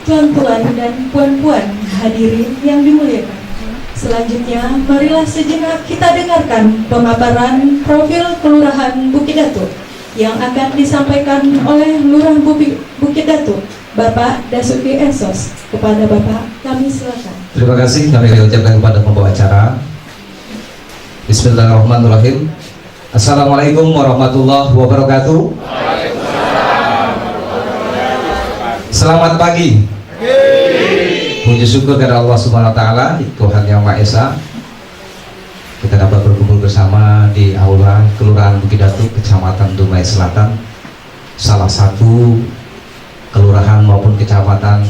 tuan-tuan dan puan-puan hadirin yang dimuliakan. Selanjutnya, marilah sejenak kita dengarkan pemaparan profil Kelurahan Bukit Datu yang akan disampaikan oleh Lurah Bukit Datu, Bapak Dasuki Esos. Kepada Bapak, kami silakan. Terima kasih kami ucapkan kepada pembawa acara. Bismillahirrahmanirrahim. Assalamualaikum warahmatullahi wabarakatuh. Selamat pagi. Puji syukur kepada Allah Subhanahu wa taala, Tuhan Yang Maha Esa. Kita dapat berkumpul bersama di aula Kelurahan Bukit Datu, Kecamatan Dumai Selatan, salah satu kelurahan maupun kecamatan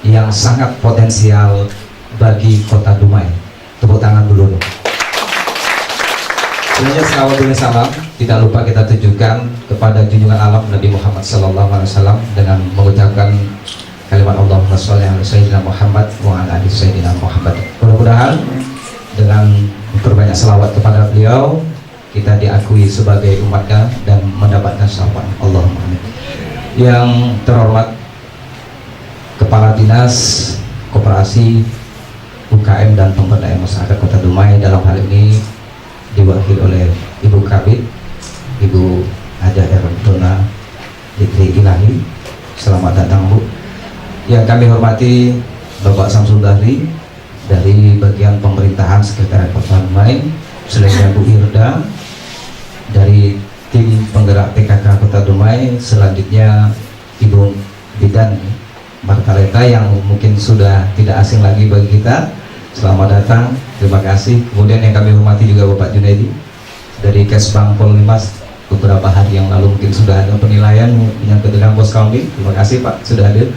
yang sangat potensial bagi Kota Dumai. Tepuk tangan dulu. Sebenarnya salawat dan salam tidak lupa kita tujukan kepada junjungan alam Nabi Muhammad SAW dengan mengucapkan kalimat Allahumma sholli ala sayyidina Muhammad wa ala ali sayyidina Muhammad. Mudah-mudahan dengan berbanyak selawat kepada beliau kita diakui sebagai umatnya dan mendapatkan syafaat. Allahumma amin. Yang terhormat Kepala Dinas Koperasi UKM dan Pemberdayaan Masyarakat Kota Dumai, dalam hal ini diwakili oleh Ibu Kabid, Ibu Hajah Erantona Dikri Ilahi. Selamat datang Bu. Yang kami hormati Bapak Samsul Dahri dari bagian pemerintahan Sekretariat Kota Dumai, selainnya Bu Irda dari tim penggerak PKK Kota Dumai, selanjutnya Ibu Bidan Martaleta yang mungkin sudah tidak asing lagi bagi kita. Selamat datang, terima kasih. Kemudian yang kami hormati juga Bapak Junaidi dari Kesbang Pollimas, beberapa hari yang lalu mungkin sudah ada penilaian yang dengan pos counting. Terima kasih Pak sudah hadir.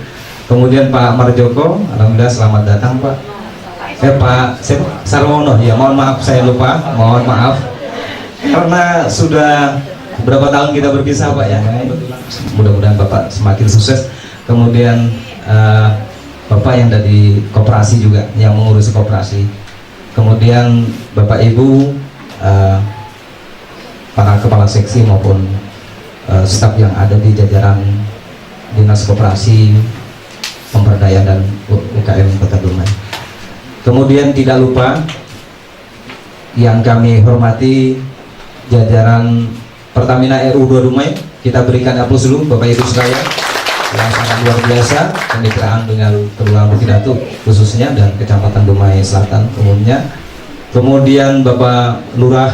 Kemudian Pak Marjoko, alhamdulillah selamat datang Pak. Pak Sarwono, ya mohon maaf saya lupa, mohon maaf karena sudah beberapa tahun kita berpisah Pak ya. Mudah-mudahan Bapak semakin sukses. Kemudian Bapak yang dari koperasi juga yang mengurus koperasi. Kemudian Bapak Ibu para kepala seksi maupun staf yang ada di jajaran Dinas Koperasi, Pemberdayaan dan UKM Kota Dumai. Kemudian tidak lupa yang kami hormati jajaran Pertamina RU2 Dumai. Kita berikan aplaus dulu Bapak Ibu sekalian yang sangat luar biasa, kemitraan dengan Kelurahan Bukit Datu khususnya dan Kecamatan Dumai Selatan umumnya. Kemudian Bapak Lurah,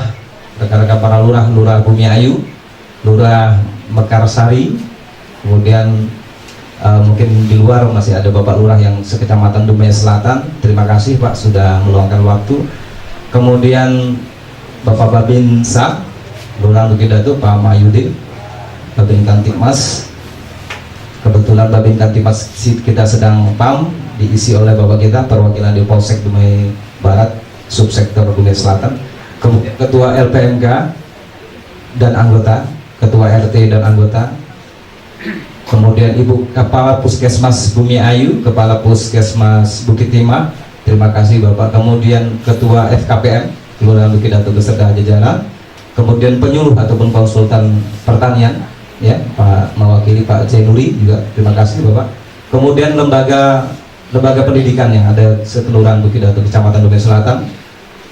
rekan-rekan para lurah, Lurah Bumi Ayu, Lurah Mekarsari, kemudian mungkin di luar masih ada Bapak Lurah yang sekecamatan Dumai Selatan. Terima kasih Pak sudah meluangkan waktu. Kemudian Bapak Babinsa Lurah Bukit Datu, Pak Mahyudin, Babin Kantipmas. Kebetulan Babin Kantipmas kita sedang PAM diisi oleh Bapak kita perwakilan di Polsek Dumai Barat, subsektor Dumai Selatan. Kemudian Ketua LPMK dan anggota, Ketua RT dan anggota. Kemudian Ibu Kepala Puskesmas Bumi Ayu, Kepala Puskesmas Bukit Timah, terima kasih Bapak. Kemudian Ketua FKPM Kelurahan Bukit Datu beserta jajaran. Kemudian penyuluh ataupun konsultan pertanian, ya Pak mewakili Pak Zainuli juga, terima kasih Bapak. Kemudian lembaga pendidikan yang ada sekelurahan Bukit Datu Kecamatan Dumai Selatan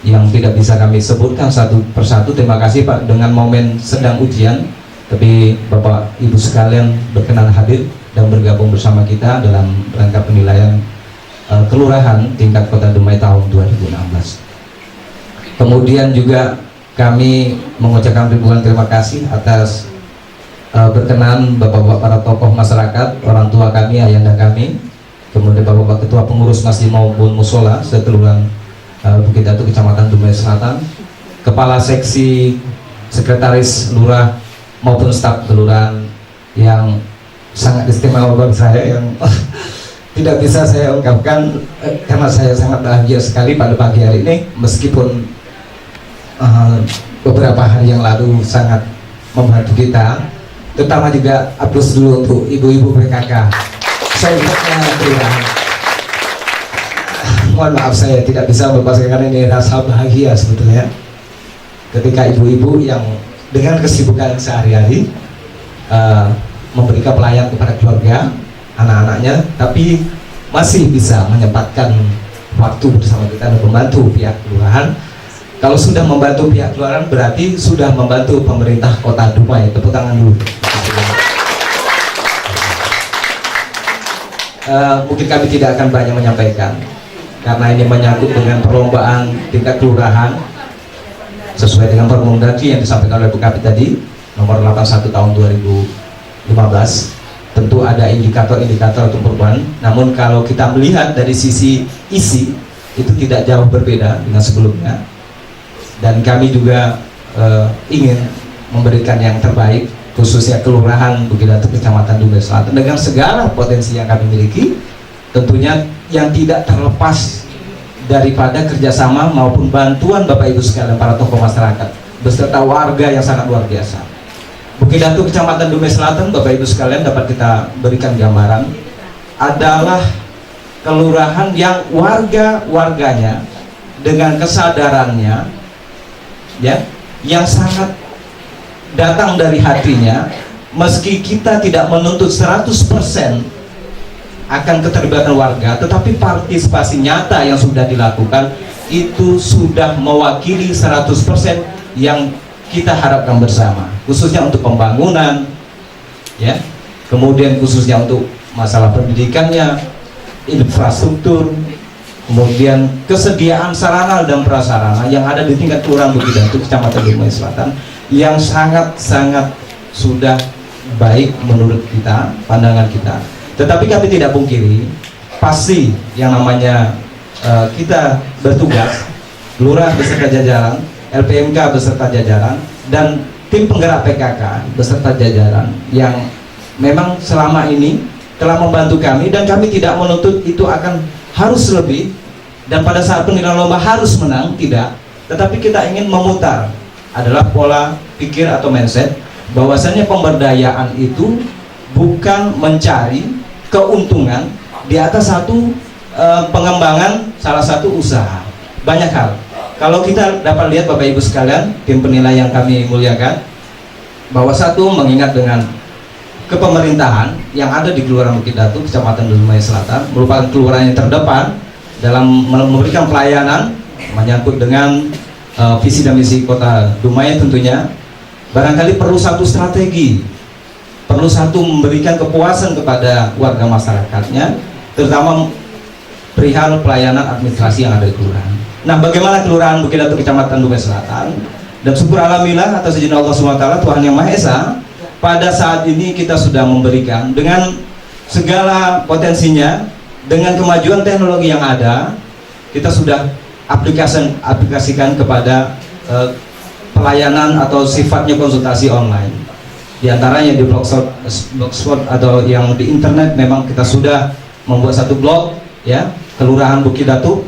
yang tidak bisa kami sebutkan satu persatu. Terima kasih Pak, dengan momen sedang ujian tapi Bapak Ibu sekalian berkenan hadir dan bergabung bersama kita dalam rangka penilaian kelurahan tingkat Kota Dumai tahun 2016. Kemudian juga kami mengucapkan ribuan terima kasih atas berkenan Bapak-bapak para tokoh masyarakat, orang tua kami, ayahanda kami, kemudian Bapak-bapak ketua pengurus masjid maupun musola sekelurahan Bukit Datu Kecamatan Dumai Selatan, kepala seksi, sekretaris lurah maupun staf kelurahan yang sangat istimewa bagi saya, yang tidak bisa saya ungkapkan karena saya sangat bahagia sekali pada pagi hari ini, meskipun beberapa hari yang lalu sangat membantu kita. Terutama juga aplaus dulu untuk ibu-ibu PKK. Saya kelurahan. Mohon maaf saya tidak bisa melepaskan karena ini rasa bahagia sebetulnya ketika ibu-ibu yang dengan kesibukan sehari-hari memberikan pelayan kepada keluarga, anak-anaknya, tapi masih bisa menyempatkan waktu bersama kita dan membantu pihak kelurahan. Kalau sudah membantu pihak kelurahan berarti sudah membantu pemerintah Kota Dumai. Tepuk tangan dulu. Mungkin kami tidak akan banyak menyampaikan karena ini menyangkut dengan perlombaan tingkat kelurahan sesuai dengan Permendagri yang disampaikan oleh Bu Kapit tadi nomor 81 tahun 2015. Tentu ada indikator-indikator untuk perubahan, namun kalau kita melihat dari sisi isi itu tidak jauh berbeda dengan sebelumnya, dan kami juga ingin memberikan yang terbaik khususnya Kelurahan Bukit Datu Kecamatan Dumai Selatan dengan segala potensi yang kami miliki, tentunya yang tidak terlepas daripada kerjasama maupun bantuan Bapak Ibu sekalian para tokoh masyarakat beserta warga yang sangat luar biasa. Bukit Datu Kecamatan Dumai Selatan, Bapak Ibu sekalian, dapat kita berikan gambaran adalah kelurahan yang warganya dengan kesadarannya ya yang sangat datang dari hatinya, meski kita tidak menuntut 100% akan keterlibatan warga, tetapi partisipasi nyata yang sudah dilakukan itu sudah mewakili 100% yang kita harapkan bersama, khususnya untuk pembangunan ya, kemudian khususnya untuk masalah pendidikannya, infrastruktur, kemudian kesediaan sarana dan prasarana yang ada di tingkat kelurahan Bukit Datu Kecamatan Dumai Selatan yang sangat-sangat sudah baik menurut kita, pandangan kita. Tetapi kami tidak pungkiri, pasti yang namanya kita bertugas, lurah beserta jajaran, LPMK beserta jajaran, dan tim penggerak PKK beserta jajaran yang memang selama ini telah membantu kami, dan kami tidak menuntut itu akan harus lebih, dan pada saat penilaian lomba harus menang, tidak. Tetapi kita ingin memutar adalah pola pikir atau mindset bahwasanya pemberdayaan itu bukan mencari keuntungan di atas satu pengembangan salah satu usaha. Banyak hal. Kalau kita dapat lihat Bapak Ibu sekalian, tim penilai yang kami muliakan, bahwa satu mengingat dengan kepemerintahan yang ada di Kelurahan Bukit Datu Kecamatan Dumai Selatan merupakan kelurahan yang terdepan dalam memberikan pelayanan menyangkut dengan visi dan misi Kota Dumai. Tentunya barangkali perlu satu strategi, perlu satu memberikan kepuasan kepada warga masyarakatnya, terutama perihal pelayanan administrasi yang ada di kelurahan. Nah, bagaimana Kelurahan Bukit Datu Kecamatan Dumai Selatan? Dan syukur alhamdulillah atas izin Allah SWT, Tuhan Yang Maha Esa, pada saat ini kita sudah memberikan dengan segala potensinya, dengan kemajuan teknologi yang ada, kita sudah aplikasikan kepada pelayanan atau sifatnya konsultasi online. Di antaranya di blogspot atau yang di internet, memang kita sudah membuat satu blog ya, Kelurahan Bukit Datu,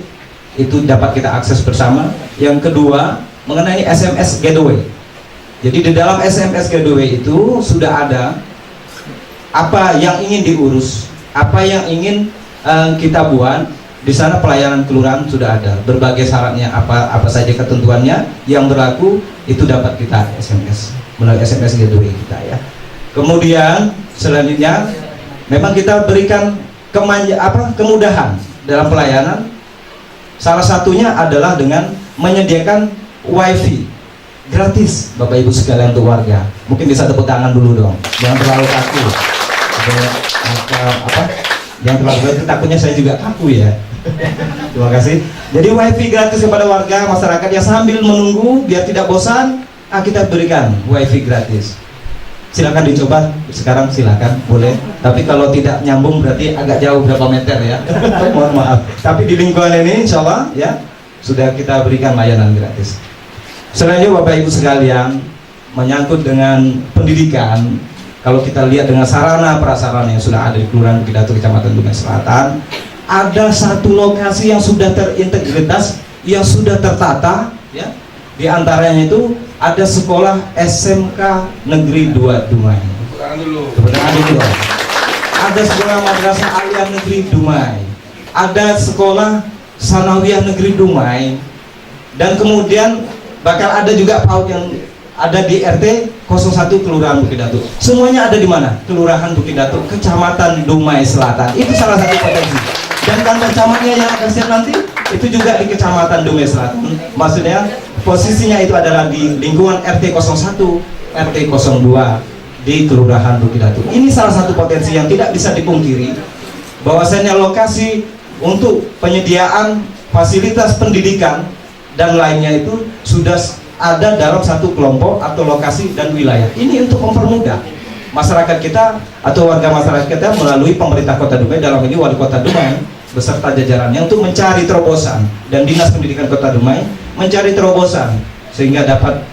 itu dapat kita akses bersama. Yang kedua mengenai SMS Gateway. Jadi di dalam SMS Gateway itu sudah ada apa yang ingin diurus, apa yang ingin kita buat. Di sana pelayanan kelurahan sudah ada, berbagai syaratnya, apa saja ketentuannya yang berlaku itu dapat kita SMS melalui SMS Gateway kita ya. Kemudian selanjutnya memang kita berikan kemudahan dalam pelayanan. Salah satunya adalah dengan menyediakan WiFi gratis Bapak Ibu sekalian untuk warga. Mungkin bisa tepuk tangan dulu dong, jangan terlalu kaku. Yang terlalu kaku, takutnya saya juga kaku ya. Terima kasih. Jadi WiFi gratis kepada warga masyarakat yang sambil menunggu biar tidak bosan, kita berikan WiFi gratis. Silakan dicoba sekarang, silakan, boleh. Tapi kalau tidak nyambung berarti agak jauh berapa meter ya. Mohon maaf. Tapi di lingkungan ini insya Allah ya sudah kita berikan layanan gratis. Selanjutnya Bapak Ibu sekalian, menyangkut dengan pendidikan, kalau kita lihat dengan sarana prasarana yang sudah ada di Kelurahan Bukit Datu Kecamatan Dumai Selatan, ada satu lokasi yang sudah terintegritas, yang sudah tertata ya. Di antaranya itu ada sekolah SMK Negeri 2 Dumai. Kebetulan dulu. Ada sekolah Madrasah Aliyah Negeri Dumai. Ada sekolah Sanawiyah Negeri Dumai. Dan kemudian bakal ada juga PAUD yang ada di RT 01 Kelurahan Bukit Datu. Semuanya ada di mana? Kelurahan Bukit Datu, Kecamatan Dumai Selatan. Itu salah satu potensi. Dan kantor camatnya yang akan siap nanti itu juga di Kecamatan Dumai Selatan. Maksudnya posisinya itu adalah di lingkungan RT 01, RT 02 di Kelurahan Bukit Datu. Ini salah satu potensi yang tidak bisa dipungkiri, bahwasanya lokasi untuk penyediaan fasilitas pendidikan dan lainnya itu sudah ada dalam satu kelompok atau lokasi dan wilayah. Ini untuk mempermudah masyarakat kita atau warga masyarakat kita melalui pemerintah Kota Dumai, dalam ini Wali Kota Dumai beserta jajarannya, untuk mencari terobosan, dan Dinas Pendidikan Kota Dumai mencari terobosan sehingga dapat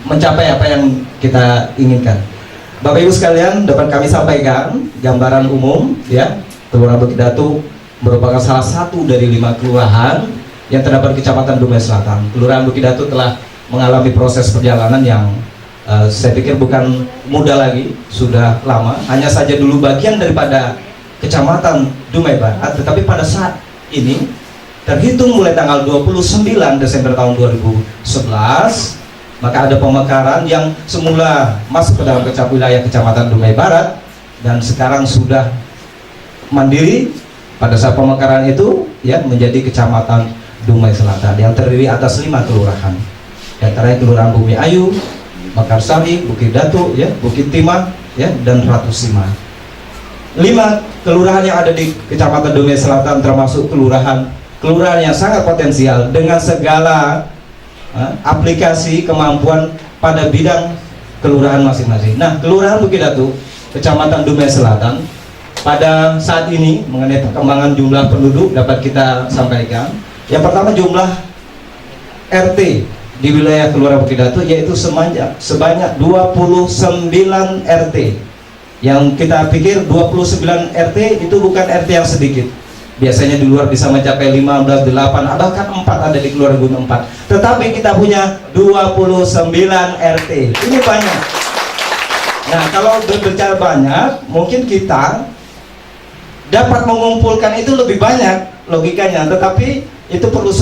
mencapai apa yang kita inginkan. Bapak Ibu sekalian, dapat kami sampaikan gambaran umum ya, Kelurahan Bukit Datu merupakan salah satu dari 5 kelurahan yang terdapat di Kecamatan Dumai Selatan. Kelurahan Bukit Datu telah mengalami proses perjalanan yang saya pikir bukan mudah lagi, sudah lama. Hanya saja dulu bagian daripada Kecamatan Dumai Barat, tetapi pada saat ini terhitung mulai tanggal 29 Desember tahun 2011, maka ada pemekaran yang semula masuk ke dalam wilayah Kecamatan Dumai Barat dan sekarang sudah mandiri pada saat pemekaran itu ya menjadi Kecamatan Dumai Selatan yang terdiri atas 5 kelurahan. Di antaranya Kelurahan Bumi Ayu, Mekarsari, Bukit Datu, ya, Bukit Timah, ya, dan Ratu Sima. 5 kelurahan yang ada di Kecamatan Dumai Selatan termasuk kelurahan yang sangat potensial dengan segala aplikasi kemampuan pada bidang kelurahan masing-masing. Nah, Kelurahan Bukit Datu, Kecamatan Dumai Selatan, pada saat ini mengenai perkembangan jumlah penduduk dapat kita sampaikan. Yang pertama, jumlah RT di wilayah Kelurahan Bukit Datu yaitu sebanyak 29 RT. Yang kita pikir 29 RT itu bukan RT yang sedikit. Biasanya di luar bisa mencapai 15, 8, bahkan 4 ada di Kelurahan Gunung 4. Tetapi kita punya 29 RT. Ini banyak. Nah, kalau berbicara banyak, mungkin kita dapat mengumpulkan itu lebih banyak logikanya, tetapi itu perlu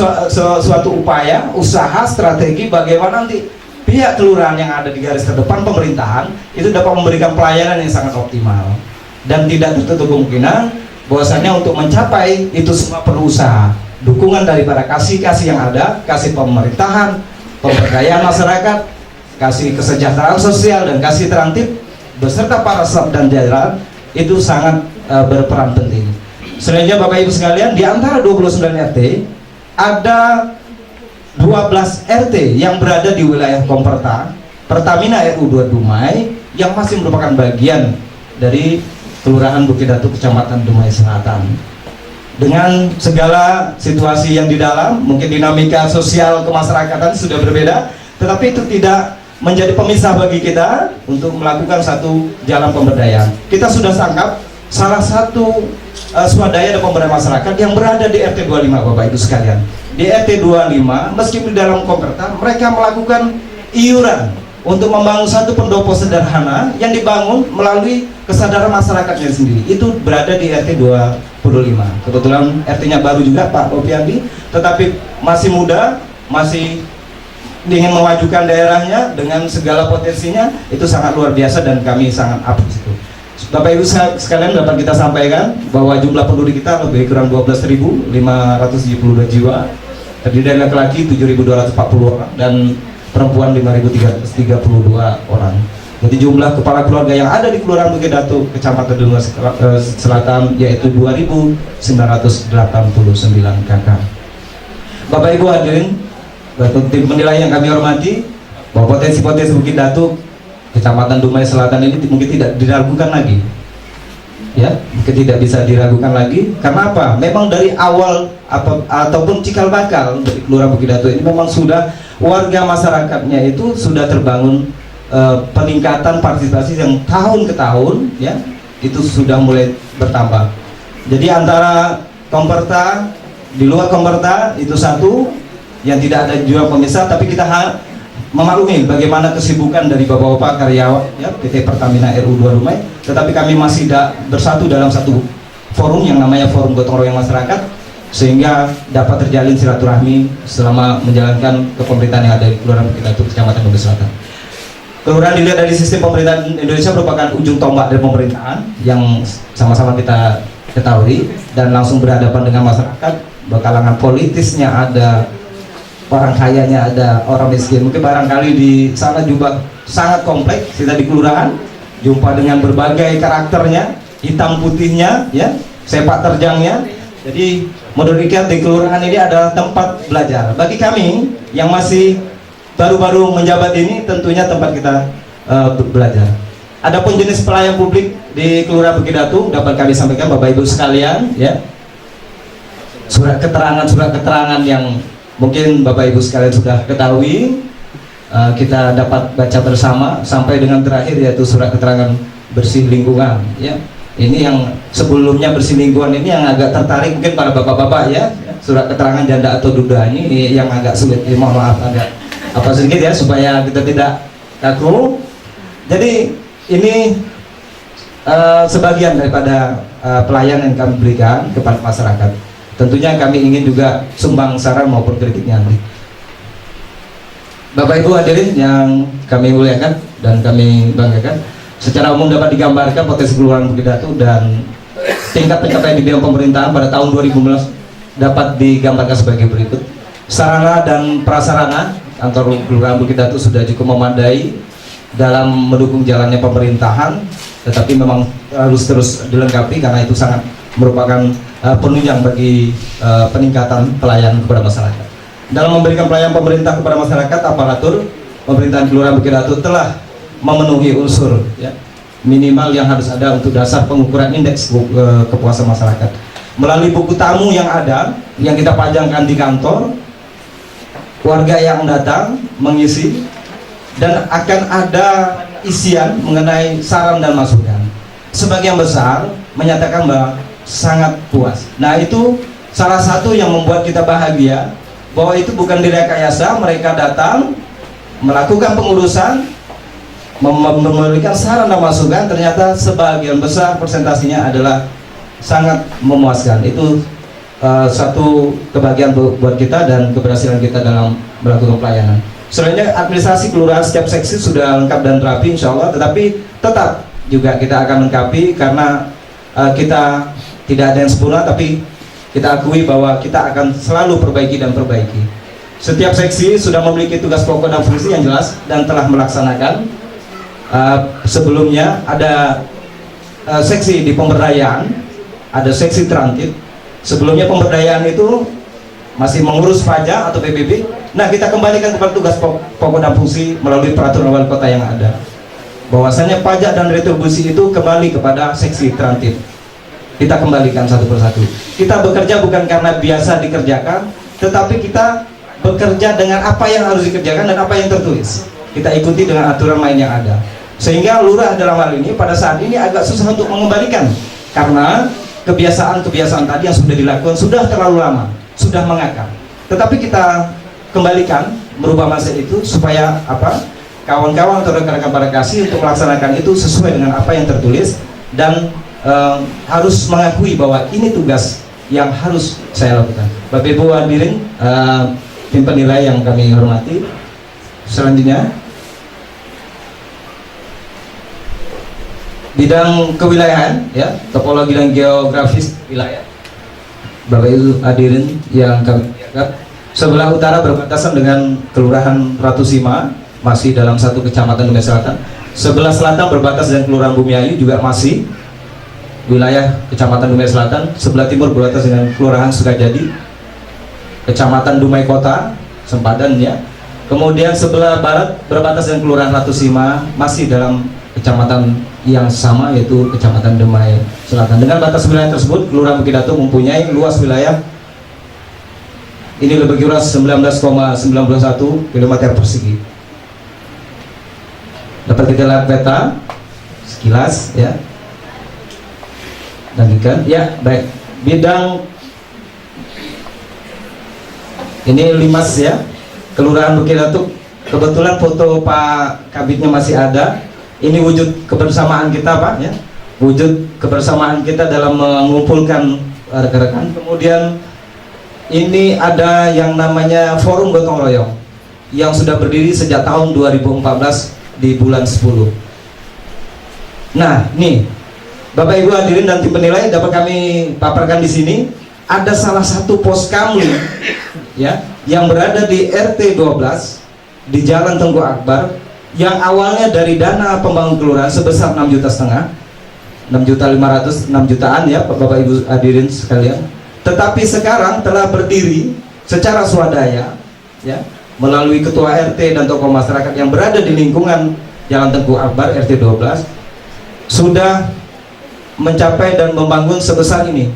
suatu upaya, usaha, strategi bagaimana nanti pihak kelurahan yang ada di garis terdepan pemerintahan itu dapat memberikan pelayanan yang sangat optimal, dan tidak tertutup kemungkinan bahwasanya untuk mencapai itu semua perlu usaha, dukungan daripada kasih yang ada, kasih pemerintahan, pemberdayaan masyarakat, kasih kesejahteraan sosial, dan kasih terantip beserta para staf dan jajaran itu sangat berperan penting. Selanjutnya Bapak Ibu sekalian, di antara 29 RT ada 12 RT yang berada di wilayah Komperta, Pertamina RU2 Dumai, yang masih merupakan bagian dari Kelurahan Bukit Datu, Kecamatan Dumai Selatan. Dengan segala situasi yang di dalam, mungkin dinamika sosial kemasyarakatan sudah berbeda, tetapi itu tidak menjadi pemisah bagi kita untuk melakukan satu jalan pemberdayaan. Kita sudah tangkap salah satu swadaya dan pemberdayaan masyarakat yang berada di RT 25, Bapak Ibu sekalian. Di RT 25, meskipun di dalam Komperta, mereka melakukan iuran untuk membangun satu pendopo sederhana yang dibangun melalui kesadaran masyarakatnya sendiri. Itu berada di RT 25. Kebetulan RT-nya baru juga, Pak Opiandi, tetapi masih muda, masih ingin memajukan daerahnya dengan segala potensinya. Itu sangat luar biasa dan kami sangat apresiasi itu. Bapak Ibu sekalian, dapat kita sampaikan bahwa jumlah penduduk kita lebih kurang 12.572 jiwa, terdiri dari laki-laki 7.240 orang dan perempuan 5.332 orang. Jadi jumlah kepala keluarga yang ada di Kelurahan Bukit Datu, Kecamatan Dumai Selatan yaitu 2.989 kakak. Bapak Ibu hadirin, tim penilai yang kami hormati, bahwa potensi-potensi Bukit Datu, Kecamatan Dumai Selatan ini mungkin tidak diragukan lagi, ya, mungkin tidak bisa diragukan lagi. Karena apa? Memang dari awal ataupun cikal bakal dari Kelurahan Bukit Datu ini memang sudah warga masyarakatnya itu sudah terbangun peningkatan partisipasi yang tahun ke tahun, ya, itu sudah mulai bertambah. Jadi antara Komperta, di luar Komperta itu satu yang tidak ada juga pemisah, tapi kita memaklumi bagaimana kesibukan dari bapak-bapak karyawan, ya, PT Pertamina RU2 Dumai, tetapi kami masih bersatu dalam satu forum yang namanya Forum Gotong Royong Masyarakat, sehingga dapat terjalin silaturahmi selama menjalankan kepemerintahan yang ada di Kelurahan Bukit Datu, Kecamatan Dumai Selatan. Kelurahan dilihat dari sistem pemerintahan Indonesia merupakan ujung tombak dari pemerintahan yang sama-sama kita ketahui dan langsung berhadapan dengan masyarakat, kalangan politisnya ada, orang kayanya ada, orang miskin. Mungkin barangkali di sana juga sangat kompleks. Kita di kelurahan jumpa dengan berbagai karakternya, hitam putihnya, ya, sepak terjangnya. Jadi menurut Ikat di kelurahan ini adalah tempat belajar bagi kami yang masih baru-baru menjabat ini. Tentunya tempat kita belajar. Adapun jenis pelayan publik di Kelurahan Bukit Datu dapat kami sampaikan Bapak Ibu sekalian, ya, surat keterangan yang mungkin Bapak Ibu sekalian sudah ketahui, kita dapat baca bersama sampai dengan terakhir, yaitu surat keterangan bersih lingkungan, ya. Ini yang sebelumnya bersih lingkungan ini yang agak tertarik mungkin para bapak-bapak, ya, surat keterangan janda atau duda ini yang agak sulit, mohon maaf agak apa sedikit ya supaya kita tidak kaku. Jadi ini sebagian daripada pelayanan yang kami berikan kepada masyarakat. Tentunya kami ingin juga sumbang saran maupun kritiknya nanti. Bapak Ibu hadirin yang kami muliakan dan kami banggakan, secara umum dapat digambarkan potensi Kelurahan Bukit Datu dan tingkat pencapaian di bidang pemerintahan pada tahun 2015 dapat digambarkan sebagai berikut. Sarana dan prasarana kantor Kelurahan Bukit Datu sudah cukup memadai dalam mendukung jalannya pemerintahan, tetapi memang harus terus dilengkapi karena itu sangat merupakan penunjang bagi peningkatan pelayanan kepada masyarakat. Dalam memberikan pelayanan pemerintah kepada masyarakat, aparatur pemerintahan Kelurahan Bukit Datu telah memenuhi unsur, ya, minimal yang harus ada untuk dasar pengukuran indeks kepuasan masyarakat. Melalui buku tamu yang ada, yang kita pajangkan di kantor, warga yang datang mengisi dan akan ada isian mengenai saran dan masukan. Sebagian besar menyatakan bahwa sangat puas. Nah, itu salah satu yang membuat kita bahagia bahwa itu bukan direkayasa, mereka datang melakukan pengurusan, memberikan saran dan masukan, ternyata sebagian besar persentasinya adalah sangat memuaskan. Itu satu kebahagiaan buat kita dan keberhasilan kita dalam melakukan pelayanan. Sebenarnya administrasi kelurahan setiap seksi sudah lengkap dan rapi insya Allah, tetapi tetap juga kita akan lengkapi karena kita tidak ada yang sempurna, tapi kita akui bahwa kita akan selalu perbaiki dan perbaiki. Setiap seksi sudah memiliki tugas pokok dan fungsi yang jelas dan telah melaksanakan. Sebelumnya ada seksi di pemberdayaan, ada seksi transit. Sebelumnya pemberdayaan itu masih mengurus pajak atau PBB. Nah, kita kembalikan kepada tugas pokok dan fungsi melalui peraturan wali kota yang ada, bahwasanya pajak dan retribusi itu kembali kepada seksi transit. Kita kembalikan satu persatu. Kita bekerja bukan karena biasa dikerjakan, tetapi kita bekerja dengan apa yang harus dikerjakan dan apa yang tertulis. Kita ikuti dengan aturan main yang ada. Sehingga lurah dalam hal ini pada saat ini agak susah untuk mengembalikan karena kebiasaan-kebiasaan tadi yang sudah dilakukan sudah terlalu lama, sudah mengakar. Tetapi kita kembalikan merubah mindset itu supaya apa? Kawan-kawan atau rekan-rekan pada kasih untuk melaksanakan itu sesuai dengan apa yang tertulis dan harus mengakui bahwa ini tugas yang harus saya lakukan. Bapak Ibu hadirin, tim penilai yang kami hormati, selanjutnya bidang kewilayahan, ya, topologi dan geografis wilayah. Bapak Ibu hadirin yang kami muliakan, sebelah utara berbatasan dengan Kelurahan Ratu Sima, masih dalam satu kecamatan Dumai Selatan. Sebelah selatan berbatas dengan Kelurahan Bumiayu, juga masih wilayah Kecamatan Dumai Selatan. Sebelah timur berbatas dengan Kelurahan Sukajadi, Kecamatan Dumai Kota, Sempadan, ya. Kemudian sebelah barat berbatas dengan Kelurahan Ratu Sima, masih dalam kecamatan yang sama, yaitu Kecamatan Dumai Selatan. Dengan batas wilayah tersebut, Kelurahan Bukit Datu mempunyai luas wilayah ini lebih kurang 19,91 km persegi. Dapat kita lihat peta sekilas, ya. Lanjutkan, ya, baik. Bidang ini Limas, ya, Kelurahan Bukit Datu. Kebetulan foto Pak Kabitnya masih ada. Ini wujud kebersamaan kita, Pak, ya. Wujud kebersamaan kita dalam mengumpulkan rekan-rekan. Kemudian ini ada yang namanya Forum Gotong Royong yang sudah berdiri sejak tahun 2014 di bulan 10. Nah, nih Bapak Ibu hadirin dan tim penilai, dapat kami paparkan di sini ada salah satu poskamling ya yang berada di RT 12 di Jalan Tengku Akbar yang awalnya dari dana pembangunan kelurahan sebesar 6,5 juta, 6.500.000, 6 jutaan ya Bapak Ibu hadirin sekalian, tetapi sekarang telah berdiri secara swadaya ya melalui ketua RT dan tokoh masyarakat yang berada di lingkungan Jalan Tengku Akbar RT 12 sudah mencapai dan membangun sebesar ini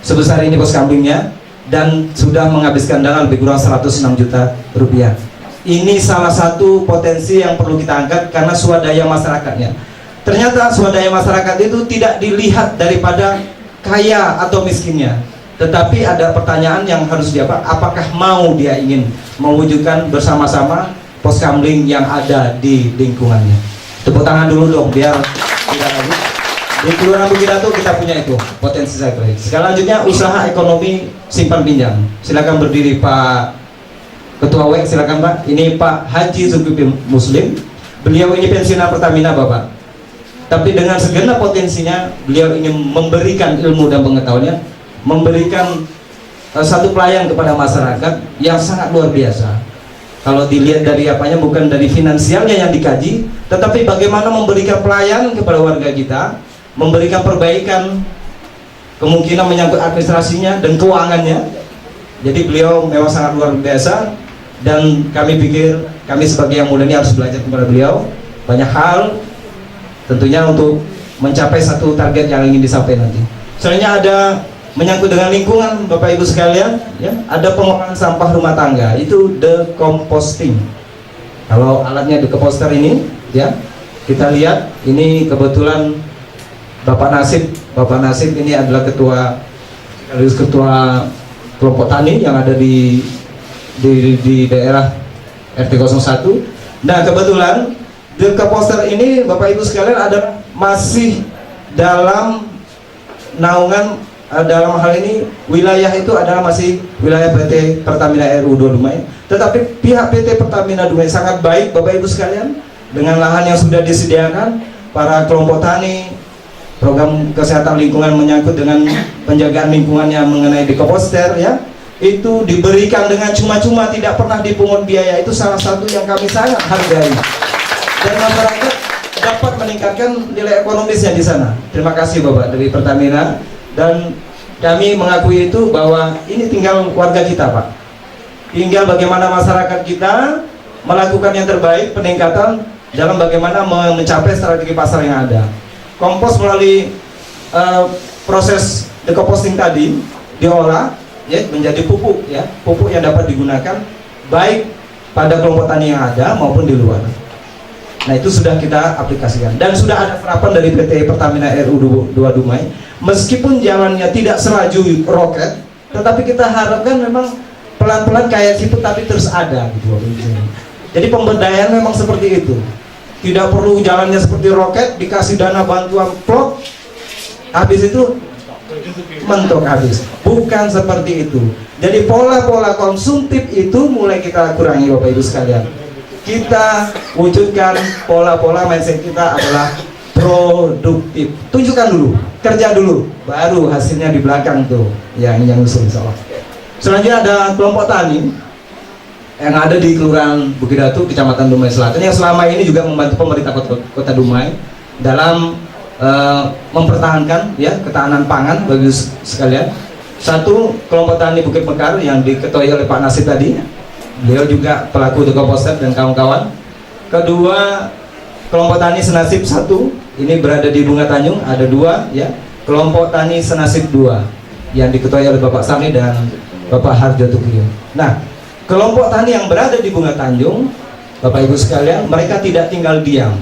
poskamlingnya, dan sudah menghabiskan dana lebih kurang 106 juta rupiah. Ini salah satu potensi yang perlu kita angkat karena swadaya masyarakatnya. Ternyata swadaya masyarakat itu tidak dilihat daripada kaya atau miskinnya, tetapi ada pertanyaan yang harus apakah mau dia ingin mewujudkan bersama-sama poskamling yang ada di lingkungannya. Tepuk tangan dulu dong biar tidak lagi. Di Kelurahan Bukit Datu kita punya itu potensi sekali. Selanjutnya usaha ekonomi simpan pinjam. Silakan berdiri Pak Ketua WEK, silakan Pak. Ini Pak Haji Zulkifli Muslim. Beliau ini pensiunan Pertamina Bapak. Tapi dengan segenap potensinya beliau ingin memberikan ilmu dan pengetahuannya, memberikan satu pelayan kepada masyarakat yang sangat luar biasa. Kalau dilihat dari apanya, bukan dari finansialnya yang dikaji, tetapi bagaimana memberikan pelayanan kepada warga kita, memberikan perbaikan, kemungkinan menyangkut administrasinya dan keuangannya. Jadi beliau memang sangat luar biasa, dan kami pikir kami sebagai yang muda ini harus belajar kepada beliau banyak hal, tentunya untuk mencapai satu target yang ingin disampaikan nanti. Selanjutnya ada menyangkut dengan lingkungan Bapak Ibu sekalian ya, ada pengolahan sampah rumah tangga, itu decomposting. Kalau alatnya decomposter ini ya, kita lihat ini kebetulan Bapak Nasib ini adalah ketua kelompok tani yang ada di daerah RT 01. Nah kebetulan decomposter ini Bapak Ibu sekalian adalah masih dalam naungan, dalam hal ini wilayah itu adalah masih wilayah PT Pertamina RU 2 Dumai, tetapi pihak PT Pertamina Dumai sangat baik Bapak Ibu sekalian dengan lahan yang sudah disediakan. Para kelompok tani, program kesehatan lingkungan menyangkut dengan penjagaan lingkungannya mengenai decomposter ya, itu diberikan dengan cuma-cuma, tidak pernah dipungut biaya. Itu salah satu yang kami sangat hargai, dan masyarakat dapat meningkatkan nilai ekonomisnya di sana. Terima kasih Bapak dari Pertamina, dan kami mengakui itu bahwa ini tinggal warga kita Pak, tinggal bagaimana masyarakat kita melakukan yang terbaik, peningkatan dalam bagaimana mencapai strategi pasar yang ada. Kompos melalui proses decomposting tadi diolah ya menjadi pupuk ya, pupuk yang dapat digunakan baik pada kelompok tani yang ada maupun di luar. Nah itu sudah kita aplikasikan, dan sudah ada serapan dari PT Pertamina RU 2 Dumai. Meskipun jalannya tidak selaju roket, tetapi kita harapkan memang pelan-pelan kayak siput tapi terus ada gitu. Jadi pemberdayaan memang seperti itu. Tidak perlu jalannya seperti roket, dikasih dana bantuan plot, habis itu mentok habis. Bukan seperti itu. Jadi pola-pola konsumtif itu mulai kita kurangi Bapak Ibu sekalian. Kita wujudkan pola-pola mindset kita adalah produktif. Tunjukkan dulu, kerja dulu, baru hasilnya di belakang tuh yang usul insya Allah. Selanjutnya ada kelompok tani yang ada di Kelurahan Bukit Datu, Kecamatan Dumai Selatan, yang selama ini juga membantu pemerintah Kota Dumai dalam mempertahankan ya ketahanan pangan bagi sekalian. Satu, kelompok tani Bukit Mekar yang diketuai oleh Pak Nasib tadi, beliau juga pelaku decomposter dan kawan-kawan. Kedua, kelompok tani Senasib 1, ini berada di Bunga Tanjung, ada 2 ya. Kelompok tani Senasib 2 yang diketuai oleh Bapak Sami dan Bapak Harjo Tukio. Nah, kelompok tani yang berada di Bunga Tanjung, Bapak Ibu sekalian, mereka tidak tinggal diam.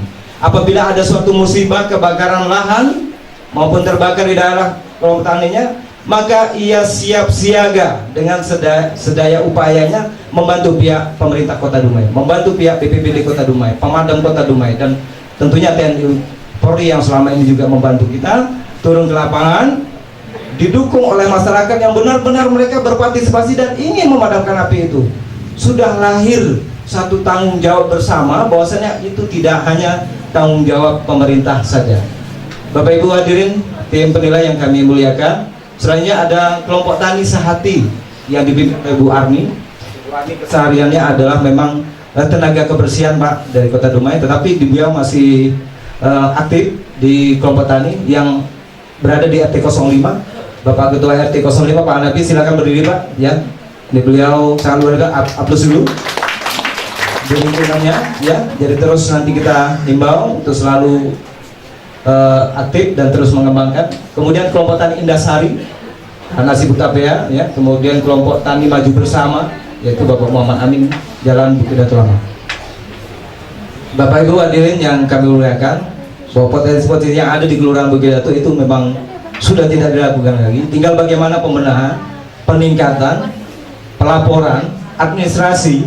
Apabila ada suatu musibah kebakaran lahan maupun terbakar di daerah kelompok taninya, maka ia siap siaga dengan sedaya upayanya membantu pihak pemerintah Kota Dumai, membantu pihak BPBD Kota Dumai, pemadam Kota Dumai, dan tentunya TNI Polri yang selama ini juga membantu kita turun ke lapangan, didukung oleh masyarakat yang benar-benar mereka berpartisipasi dan ingin memadamkan api itu. Sudah lahir satu tanggung jawab bersama, bahwasanya itu tidak hanya tanggung jawab pemerintah saja, Bapak Ibu hadirin, tim penilai yang kami muliakan. Selanjutnya ada kelompok tani sehati yang dipimpin oleh Bu Arni. Bu Arni kesehariannya adalah memang tenaga kebersihan Pak dari Kota Dumai, tetapi beliau masih aktif di kelompok tani yang berada di RT 05. Bapak Ketua RT 05 Pak Anapi, silakan berdiri Pak ya. Ini beliau sangat luar biasa, aplaus dulu di lingkungannya ya. Jadi terus nanti kita himbau untuk selalu aktif dan terus mengembangkan. Kemudian kelompok tani Indasari Nasi Bukapea ya. Kemudian kelompok tani Maju Bersama yaitu Bapak Muhammad Amin, Jalan Bukit Datu Lama. Bapak Ibu hadirin yang kami muliakan, bahwa potensi-potensi yang ada di Kelurahan Bukit Datu itu memang sudah tidak dilakukan lagi. Tinggal bagaimana pembenahan, peningkatan, pelaporan, administrasi,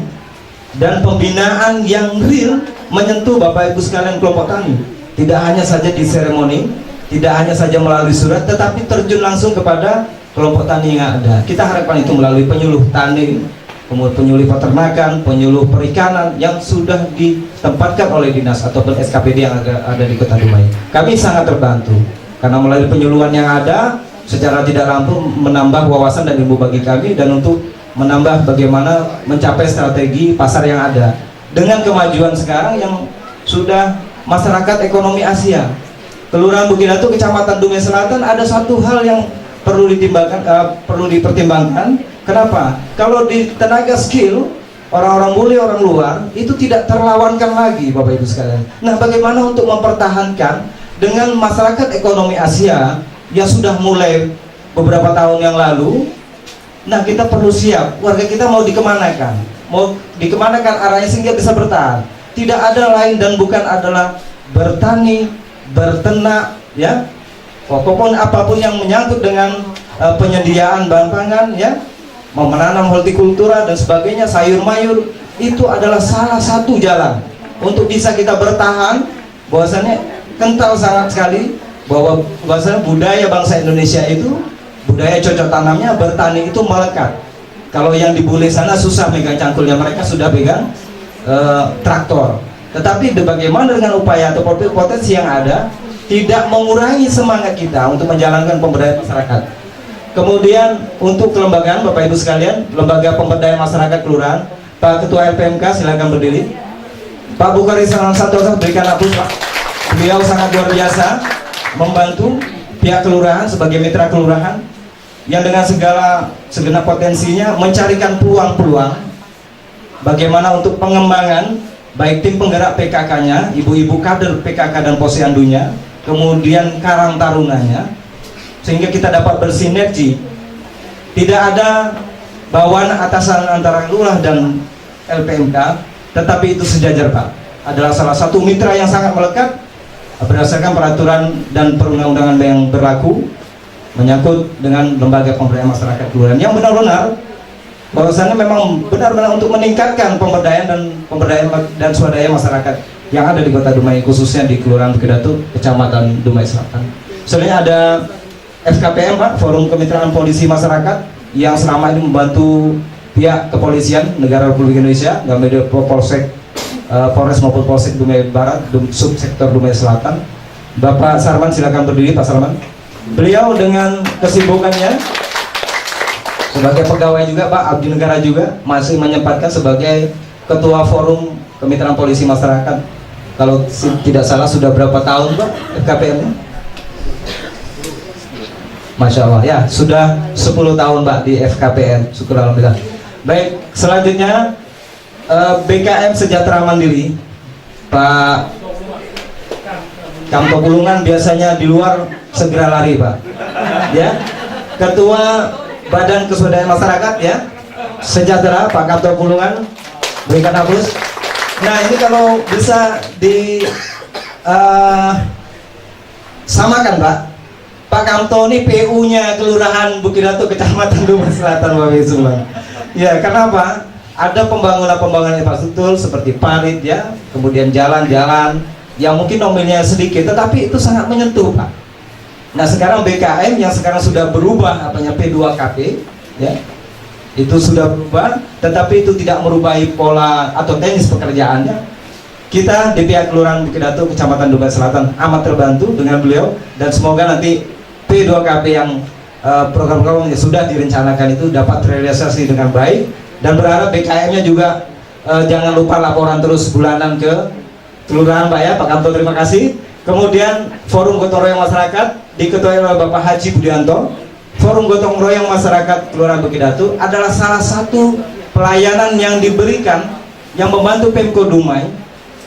dan pembinaan yang real menyentuh Bapak Ibu sekalian kelompok tani. Tidak hanya saja di seremoni, tidak hanya saja melalui surat, tetapi terjun langsung kepada kelompok tani yang ada. Kita harapkan itu melalui penyuluh tani, kemudian penyuluh peternakan, penyuluh perikanan yang sudah ditempatkan oleh dinas ataupun SKPD yang ada di Kota Dumai. Kami sangat terbantu karena melalui penyuluhan yang ada secara tidak langsung menambah wawasan dan ilmu bagi kami, dan untuk menambah bagaimana mencapai strategi pasar yang ada dengan kemajuan sekarang yang sudah masyarakat ekonomi Asia. Kelurahan Bukit Datu, Kecamatan Dumai Selatan, ada satu hal yang perlu dipertimbangkan. Kenapa? Kalau di tenaga skill, orang-orang bule, orang luar itu tidak terlawankan lagi Bapak Ibu sekalian. Nah, bagaimana untuk mempertahankan dengan masyarakat ekonomi Asia yang sudah mulai beberapa tahun yang lalu? Nah, kita perlu siap. Warga kita mau dikemanakan? Mau dikemanakan arahnya sehingga bisa bertahan? Tidak ada lain dan bukan adalah bertani, berternak, ya, pokoknya apapun yang menyangkut dengan penyediaan bahan pangan, ya, mau menanam hortikultura dan sebagainya, sayur mayur, itu adalah salah satu jalan untuk bisa kita bertahan. Bahwasannya kental sangat sekali bahwa bahwasanya budaya bangsa Indonesia itu, budaya cocok tanamnya, bertani itu melekat. Kalau yang di bule sana susah megang cangkulnya, mereka sudah pegang traktor. Tetapi bagaimana dengan upaya atau potensi yang ada tidak mengurangi semangat kita untuk menjalankan pemberdayaan masyarakat. Kemudian untuk kelembagaan Bapak Ibu sekalian, lembaga pemberdayaan masyarakat kelurahan, Pak Ketua LPMK silakan berdiri. Pak Bukhari Santoso, berikan aplaus Pak. Beliau sangat luar biasa membantu pihak kelurahan sebagai mitra kelurahan yang dengan segenap potensinya mencarikan peluang-peluang bagaimana untuk pengembangan baik tim penggerak PKK-nya, ibu-ibu kader PKK dan posyandunya, kemudian karang tarunanya, sehingga kita dapat bersinergi. Tidak ada bawaan atasan antara lurah dan LPMK, tetapi itu sejajar Pak. Adalah salah satu mitra yang sangat melekat berdasarkan peraturan dan perundang-undangan yang berlaku menyangkut dengan lembaga pemberdayaan masyarakat kelurahan yang benar-benar bahwasannya memang benar-benar untuk meningkatkan pemberdayaan dan swadaya masyarakat yang ada di Kota Dumai, khususnya di Kelurahan Bukit Datu, Kecamatan Dumai Selatan. Selanjutnya ada FKPM Pak, Forum Kemitraan Polisi Masyarakat, yang selama ini membantu pihak kepolisian negara Republik Indonesia, baik Polsek, Polres maupun Polsek Dumai Barat, subsektor Dumai Selatan. Bapak Sarman silakan berdiri Pak Sarman. Beliau dengan kesibukannya sebagai pegawai juga Pak, abdi negara juga, masih menyempatkan sebagai Ketua Forum Kemitraan Polisi Masyarakat. Kalau tidak salah sudah berapa tahun Pak FKPM-nya? Masya Allah ya, sudah 10 tahun Pak di FKPM, syukur alhamdulillah. Baik, selanjutnya BKM Sejahtera Mandiri, Pak Kamto Pulungan, biasanya di luar segera lari Pak ya. Ketua Badan Keswadayaan Masyarakat ya, Sejahtera, Pak Kamto Pulungan, berikan aplaus. Nah, ini kalau bisa di samakan Pak, Pak Kamto ini PU-nya Kelurahan Bukit Datu, Kecamatan Dumai Selatan, Bapak Ibu semua. Ya, kenapa? Ada pembangunan infrastruktur seperti parit ya, kemudian jalan-jalan yang mungkin nominalnya sedikit, tetapi itu sangat menyentuh Pak. Nah, sekarang BKM yang sekarang sudah berubah apanya P2KP ya, itu sudah berubah, tetapi itu tidak merubah pola atau teknis pekerjaannya. kita di pihak Kelurahan Bukit Datu Kecamatan Dumai Selatan amat terbantu dengan beliau, dan semoga nanti P2KP yang program-program yang sudah direncanakan itu dapat terrealisasi dengan baik, dan berharap BKM-nya juga jangan lupa laporan terus bulanan ke Kelurahan Pak ya, Pak Kanto, terima kasih. Kemudian Forum Gotong Royong Masyarakat diketuai oleh Bapak Haji Budianto. Forum Gotong Royong Masyarakat Kelurahan Bukit Datu adalah salah satu pelayanan yang diberikan yang membantu Pemko Dumai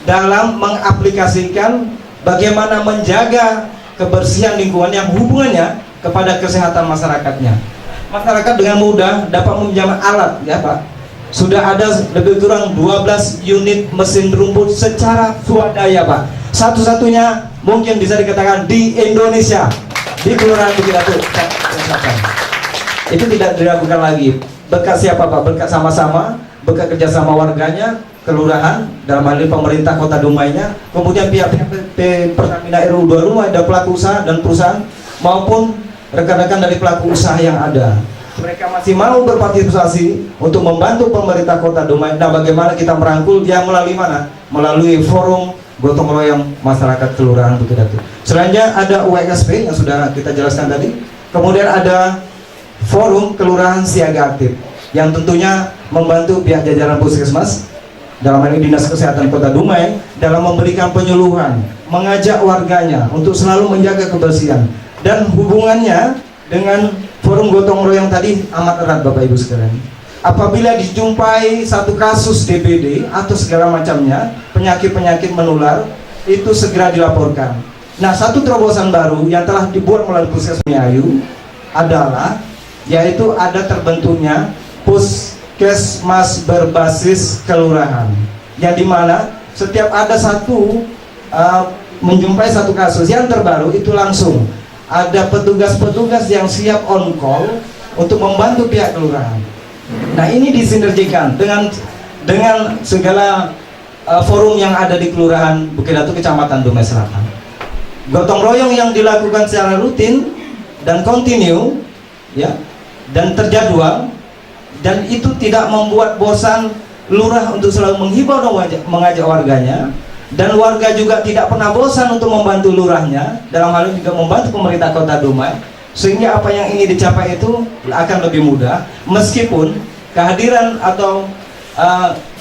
dalam mengaplikasikan bagaimana menjaga kebersihan lingkungan yang hubungannya kepada kesehatan masyarakatnya. Masyarakat dengan mudah dapat meminjam alat ya Pak. Sudah ada lebih kurang 12 unit mesin rumput secara swadaya Pak. Satu-satunya mungkin bisa dikatakan di Indonesia, di Kelurahan Bukit Datu. Itu tidak diragukan lagi. Berkat siapa Pak? Berkat sama-sama, berkat kerjasama warganya, kelurahan, dalam hal ini pemerintah Kota Dumainya, kemudian pihak-pihak Pertamina RU 2 Rumah, ada pelaku usaha dan perusahaan, maupun rekan-rekan dari pelaku usaha yang ada. Mereka masih mau berpartisipasi untuk membantu pemerintah Kota Dumai. Nah, bagaimana kita merangkul dia melalui mana? Melalui Forum Gotong Royong Masyarakat Kelurahan Bukit Datu. Selanjutnya ada UXP yang sudah kita jelaskan tadi. Kemudian ada Forum Kelurahan Siaga Aktif yang tentunya membantu pihak jajaran Puskesmas, dalam hal ini Dinas Kesehatan Kota Dumai, dalam memberikan penyuluhan, mengajak warganya untuk selalu menjaga kebersihan, dan hubungannya dengan Forum Gotong Royong tadi amat erat Bapak Ibu sekalian. Apabila dijumpai satu kasus DBD atau segala macamnya, penyakit-penyakit menular, itu segera dilaporkan. Nah, satu terobosan baru yang telah dibuat melalui Puskesmas Miayu adalah, yaitu ada terbentuknya Puskesmas berbasis kelurahan, yang dimana setiap ada satu menjumpai satu kasus yang terbaru, itu langsung ada petugas-petugas yang siap on call untuk membantu pihak kelurahan. Nah, ini disinergikan dengan segala forum yang ada di Kelurahan Bukit Datu Kecamatan Dumai Selatan. Gotong royong yang dilakukan secara rutin dan kontinu ya, dan terjadwal, dan itu tidak membuat bosan lurah untuk selalu menghibau dan mengajak warganya, dan warga juga tidak pernah bosan untuk membantu lurahnya, dalam hal ini juga membantu pemerintah Kota Dumai, sehingga apa yang ingin dicapai itu akan lebih mudah, meskipun kehadiran atau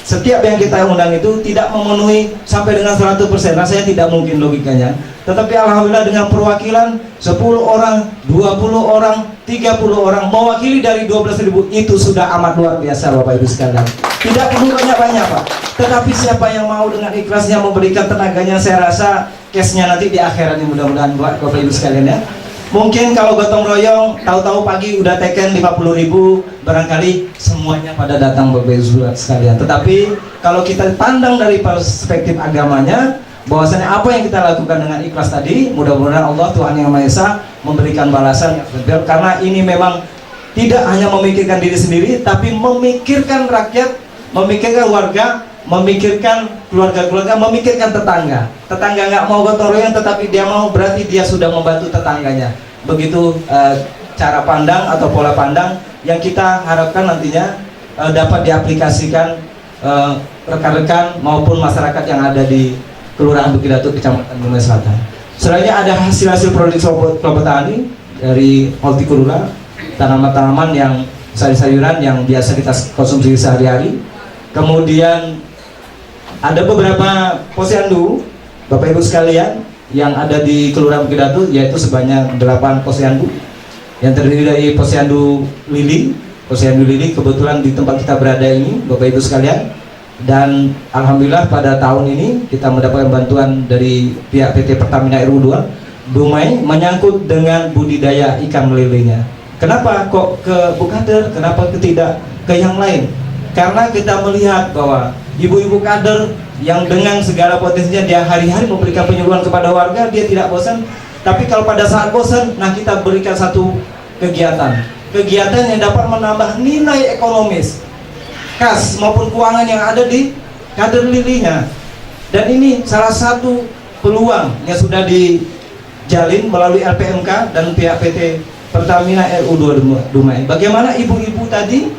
setiap yang kita undang itu tidak memenuhi sampai dengan 100%, rasanya tidak mungkin logikanya. Tetapi alhamdulillah dengan perwakilan 10 orang, 20 orang, 30 orang mewakili dari 12.000, itu sudah amat luar biasa Bapak Ibu sekalian. Tidak perlu banyak-banyak Pak, tetapi siapa yang mau dengan ikhlasnya memberikan tenaganya, saya rasa case-nya nanti di akhirat ini mudah-mudahan Bapak Ibu sekalian ya. Mungkin kalau gotong royong tahu-tahu pagi udah teken 50.000, barangkali semuanya pada datang Bapak Ibu sekalian. Tetapi kalau kita pandang dari perspektif agamanya, bahwasanya apa yang kita lakukan dengan ikhlas tadi, mudah-mudahan Allah Tuhan Yang Maha Esa memberikan balasan yang berbeda, karena ini memang tidak hanya memikirkan diri sendiri, tapi memikirkan rakyat, memikirkan warga, memikirkan keluarga-keluarga, memikirkan tetangga. Tetangga nggak mau gotong royong, tetapi dia mau, berarti dia sudah membantu tetangganya. Begitu cara pandang atau pola pandang yang kita harapkan nantinya dapat diaplikasikan rekan-rekan maupun masyarakat yang ada di Kelurahan Bukit Datu Kecamatan Dumai Selatan. Selanjutnya ada hasil-hasil produk kelompok tani dari hortikultura, tanaman-tanaman yang sayur-sayuran yang biasa kita konsumsi sehari-hari. Kemudian ada beberapa posyandu Bapak Ibu sekalian yang ada di Kelurahan Bukit Datu, yaitu sebanyak 8 posyandu yang terdiri dari posyandu Lili. Posyandu Lili kebetulan di tempat kita berada ini Bapak Ibu sekalian, dan alhamdulillah pada tahun ini kita mendapatkan bantuan dari pihak PT Pertamina RU 2 Dumai menyangkut dengan budidaya ikan melelenya. Kenapa kok ke Bukader, kenapa tidak ke yang lain? Karena kita melihat bahwa ibu-ibu kader yang dengan segala potensinya dia hari-hari memberikan penyuluhan kepada warga, dia tidak bosan. Tapi kalau pada saat bosan, nah kita berikan satu kegiatan yang dapat menambah nilai ekonomis kas maupun keuangan yang ada di kader lilinya. Dan ini salah satu peluang yang sudah dijalin melalui LPMK dan pihak PT Pertamina RU 2 Dumai. Bagaimana ibu-ibu tadi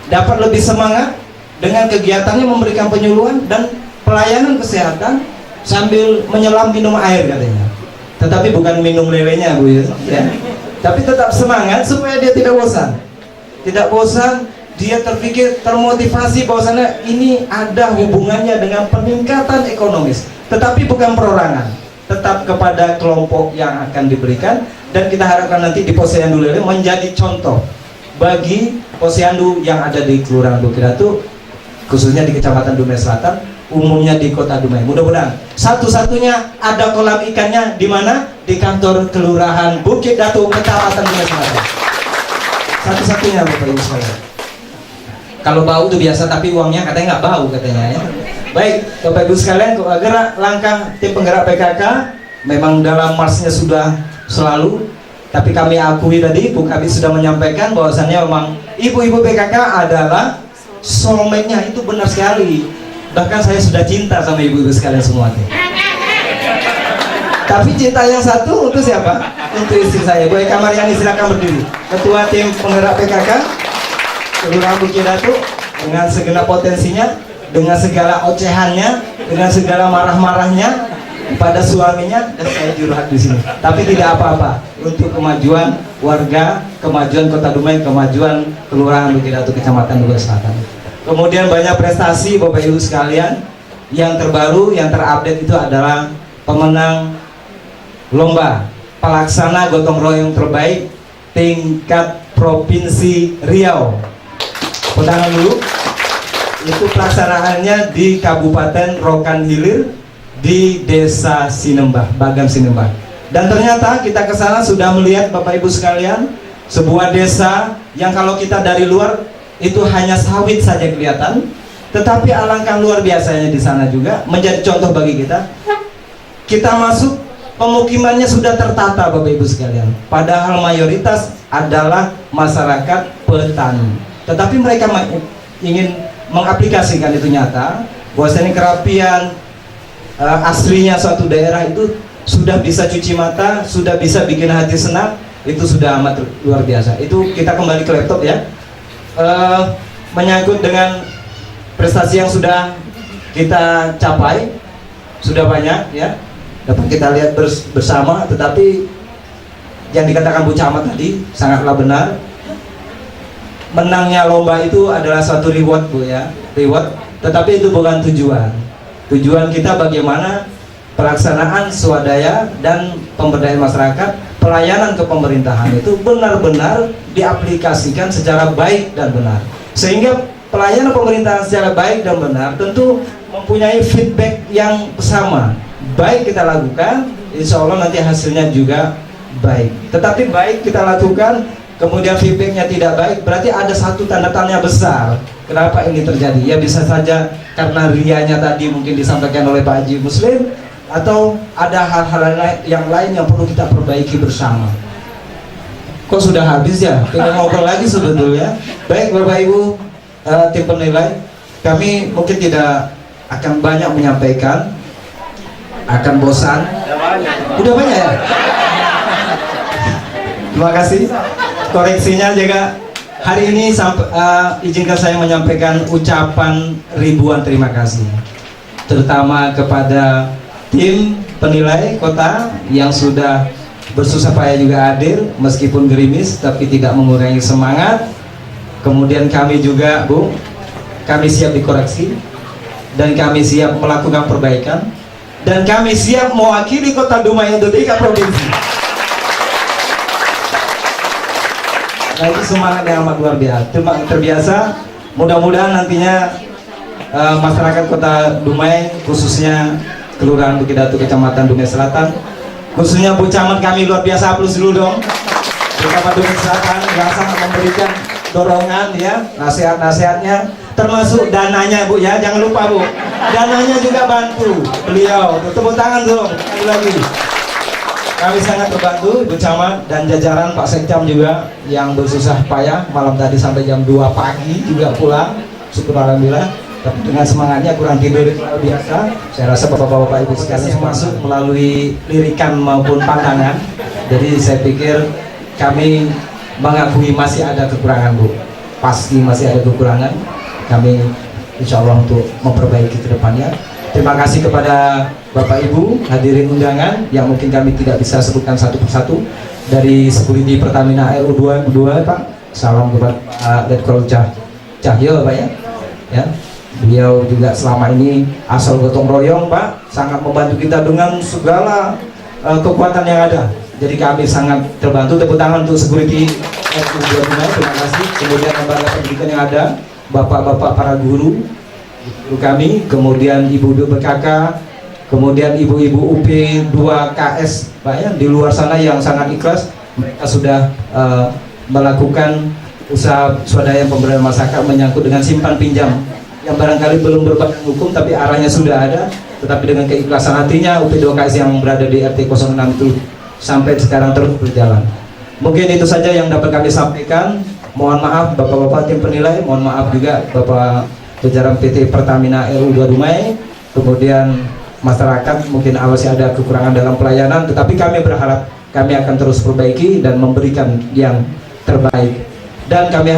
dapat lebih semangat dengan kegiatannya memberikan penyuluhan, dan pelayanan kesehatan sambil menyelam minum air katanya. Tetapi bukan minum lelenya Bu ya. Tapi tetap semangat supaya dia tidak bosan. Tidak bosan, dia terpikir, termotivasi bahwasannya ini ada hubungannya dengan peningkatan ekonomis. Tetapi bukan perorangan, tetap kepada kelompok yang akan diberikan. Dan kita harapkan nanti di Posyandu Lele menjadi contoh bagi posyandu yang ada di Kelurahan Bukit Datu, khususnya di Kecamatan Dumai Selatan, umumnya di Kota Dumai. Mudah-mudahan satu-satunya ada kolam ikannya di mana? Di kantor Kelurahan Bukit Datu, Kecamatan Dumai Selatan. Satu-satunya Bapak Ibu sekalian. Kalau bau itu biasa, tapi uangnya katanya nggak bau katanya ya. Baik Bapak Ibu sekalian, gerak langkah tim penggerak PKK memang dalam marsnya sudah selalu. Tapi kami akui tadi, Bu Kabid sudah menyampaikan bahwasannya memang ibu-ibu PKK adalah soulmate-nya, itu benar sekali. Bahkan saya sudah cinta sama ibu-ibu sekalian semua. Tapi cinta yang satu untuk siapa? Untuk istri saya, Bu Eka Mariani, silakan berdiri. Ketua tim penggerak PKK Kelurahan Bukit Datu, dengan segenap potensinya, dengan segala ocehannya, dengan segala marah-marahnya pada suaminya, dan saya jurhat di sini. Tapi tidak apa-apa, untuk kemajuan warga, kemajuan Kota Dumai, kemajuan Kelurahan Bukit Datu, Kecamatan Dumai Selatan. Kemudian banyak prestasi Bapak Ibu sekalian. Yang terbaru, yang terupdate itu adalah pemenang lomba pelaksana gotong royong terbaik tingkat Provinsi Riau. Pertangan dulu, itu pelaksanaannya di Kabupaten Rokan Hilir, di Desa Sinembah, Bagam Sinembah. Dan ternyata kita ke sana sudah melihat Bapak Ibu sekalian, sebuah desa yang kalau kita dari luar itu hanya sawit saja kelihatan, tetapi alangkah luar biasanya di sana juga menjadi contoh bagi kita. Kita masuk, pemukimannya sudah tertata Bapak Ibu sekalian, padahal mayoritas adalah masyarakat petani, tetapi mereka ingin mengaplikasikan itu nyata, bahwasanya kerapian aslinya suatu daerah itu sudah bisa cuci mata, sudah bisa bikin hati senang, itu sudah amat luar biasa. Itu kita kembali ke laptop ya. Menyangkut dengan prestasi yang sudah kita capai, sudah banyak ya, dapat kita lihat bersama. Tetapi yang dikatakan Bu Camat tadi sangatlah benar. Menangnya lomba itu adalah suatu reward Bu ya, reward. Tetapi itu bukan tujuan. Tujuan kita bagaimana pelaksanaan swadaya dan pemberdayaan masyarakat, pelayanan ke pemerintahan itu benar-benar diaplikasikan secara baik dan benar. Sehingga pelayanan pemerintahan secara baik dan benar tentu mempunyai feedback yang sama. Baik kita lakukan, insya Allah nanti hasilnya juga baik. Tetapi baik kita lakukan, kemudian feedbacknya tidak baik, berarti ada satu tanda tanya besar. Kenapa ini terjadi? Ya bisa saja karena rianya tadi mungkin disampaikan oleh Pak Haji Muslim, atau ada hal-hal yang lain yang perlu kita perbaiki bersama. Kok sudah habis ya? Tinggal ngobrol lagi sebetulnya. Baik Bapak Ibu tim penilai, kami mungkin tidak akan banyak menyampaikan, akan bosan. Udah banyak ya? Terima kasih. Koreksinya juga hari ini izinkan saya menyampaikan ucapan ribuan terima kasih, terutama kepada tim penilai kota yang sudah bersusah payah juga hadir meskipun gerimis tapi tidak mengurangi semangat. Kemudian kami juga Bu, kami siap dikoreksi dan kami siap melakukan perbaikan dan kami siap mewakili Kota Dumai untuk 3 provinsi. Nah itu semangat yang amat luar biasa. Mudah-mudahan nantinya masyarakat Kota Dumai, khususnya Kelurahan Bukit Datu, Kecamatan Dumai Selatan, khususnya Bu Camat kami luar biasa, aplaus dulu dong. Kecamatan Dumai Selatan yang sangat memberikan dorongan ya, nasihat-nasihatnya, termasuk dananya Bu ya, jangan lupa Bu, dananya juga bantu beliau. Tepuk tangan dong, sekali lagi. Kami sangat terbantu Bu Camat dan jajaran Pak Sekcam juga yang bersusah payah malam tadi sampai jam 2 pagi juga pulang, syukur alhamdulillah. Tapi dengan semangatnya kurang tidur luar biasa. Saya rasa bapak-bapak ibu sekalian masuk melalui lirikan maupun pandangan. Jadi saya pikir kami mengakui masih ada kekurangan Bu. Pasti masih ada kekurangan. Kami insya Allah untuk memperbaiki ke depannya. Terima kasih kepada Bapak Ibu hadirin undangan yang mungkin kami tidak bisa sebutkan satu persatu. Dari Security Pertamina RU 22 Pak, salam kepada Pak Letkol Cahyo Pak ya. Beliau juga selama ini asal gotong royong Pak, sangat membantu kita dengan segala kekuatan yang ada. Jadi kami sangat terbantu. Tepuk tangan untuk Security RU 22, terima kasih. Kemudian lembaga pendidikan yang ada, bapak-bapak para guru kami, kemudian ibu-ibu PKK, kemudian ibu-ibu UP 2KS Pak ya, di luar sana yang sangat ikhlas, mereka sudah melakukan usaha swadaya pemberdayaan masyarakat menyangkut dengan simpan pinjam yang barangkali belum berbadan hukum tapi arahnya sudah ada, tetapi dengan keikhlasan hatinya UP 2KS yang berada di RT 06 itu sampai sekarang terus berjalan. Mungkin itu saja yang dapat kami sampaikan. Mohon maaf Bapak-bapak tim penilai, mohon maaf juga Bapak jajaran PT Pertamina RU 2 Dumai, kemudian masyarakat mungkin masih ada kekurangan dalam pelayanan, tetapi kami berharap kami akan terus perbaiki dan memberikan yang terbaik. Dan kami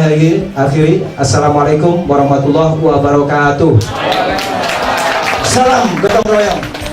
akhiri, Assalamualaikum warahmatullahi wabarakatuh. Salam gotong royong.